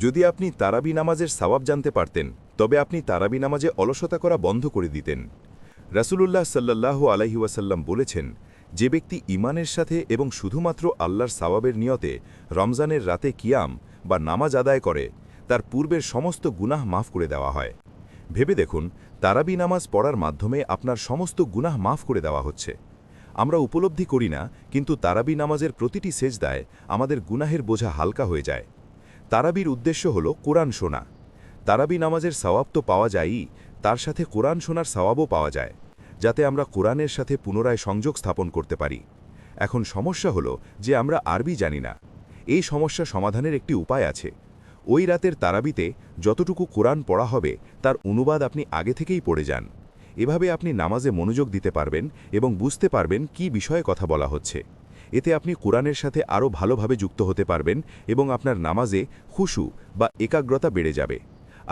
যদি আপনি তারাবি নামাজের সওয়াব জানতে পারতেন তবে আপনি তারাবি নামাজে অলসতা করা বন্ধ করে দিতেন। রাসূলুল্লাহ সাল্লাল্লাহু আলাইহি ওয়াসাল্লাম বলেছেন, যে ব্যক্তি ঈমানের সাথে এবং শুধুমাত্র আল্লাহর সওয়াবের নিয়তে রমজানের রাতে কিয়াম বা নামাজ আদায় করে, তার পূর্বের সমস্ত গুনাহ মাফ করে দেওয়া হয়। ভেবে দেখুন, তারাবি নামাজ পড়ার মাধ্যমে আপনার সমস্ত গুনাহ মাফ করে দেওয়া হচ্ছে। আমরা উপলব্ধি করি না, কিন্তু তারাবি নামাজের প্রতিটি সেজদায় আমাদের গুনাহের বোঝা হালকা হয়ে যায়। তারাবির উদ্দেশ্য হল কোরআন শোনা। তারাবি নামাজের সওয়াব তো পাওয়া যায়ই, তার সাথে কোরআন শোনার সওয়াবও পাওয়া যায়, যাতে আমরা কোরআনের সাথে পুনরায় সংযোগ স্থাপন করতে পারি। এখন সমস্যা হলো যে আমরা আরবি জানি না। এই সমস্যা সমাধানের একটি উপায় আছে। ওই রাতের তারাবিতে যতটুকু কোরআন পড়া হবে তার অনুবাদ আপনি আগে থেকেই পড়ে যান। এভাবে আপনি নামাজে মনোযোগ দিতে পারবেন এবং বুঝতে পারবেন কি বিষয়ে কথা বলা হচ্ছে। এতে আপনি কোরআনের সাথে আরও ভালোভাবে যুক্ত হতে পারবেন এবং আপনার নামাজে খুশু বা একাগ্রতা বেড়ে যাবে।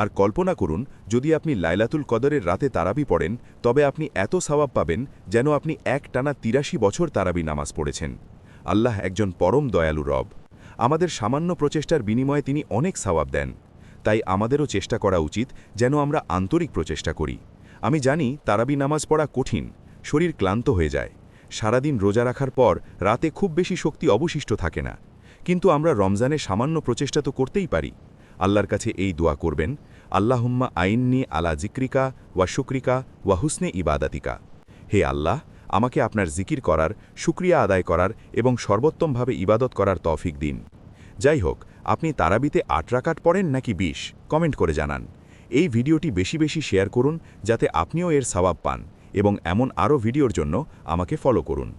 আর কল্পনা করুন, যদি আপনি লাইলাতুল কদরের রাতে তারাবি পড়েন, তবে আপনি এত সওয়াব পাবেন যেন আপনি একটানা ৮৩ বছর তারাবি নামাজ পড়েছেন। আল্লাহ একজন পরম দয়ালু রব। আমাদের সামান্য প্রচেষ্টার বিনিময়ে তিনি অনেক সওয়াব দেন। তাই আমাদেরও চেষ্টা করা উচিত যেন আমরা আন্তরিক প্রচেষ্টা করি। আমি জানি তারাবি নামাজ পড়া কঠিন, শরীর ক্লান্ত হয়ে যায়। সারাদিন রোজা রাখার পর রাতে খুব বেশি শক্তি অবশিষ্ট থাকে না, কিন্তু আমরা রমজানে সামান্য প্রচেষ্টা তো করতেই পারি। আল্লাহর কাছে এই দোয়া করবেন, আল্লাহুম্মা আইন্নি আলা জিক্রিকা ওয়া শুক্রিকা ওয়া হুসনে ইবাদাতিকা। হে আল্লাহ, আমাকে আপনার জিকির করার, শুকরিয়া আদায় করার এবং সর্বোত্তমভাবে ইবাদত করার তৌফিক দিন। যাই হোক, আপনি তারাবিতে ৮ রাকাত পড়েন নাকি ২০, কমেন্ট করে জানান। এই ভিডিওটি বেশি বেশি শেয়ার করুন যাতে আপনিও এর সওয়াব পান, এবং এমন আরও ভিডিওর জন্য আমাকে ফলো করুন।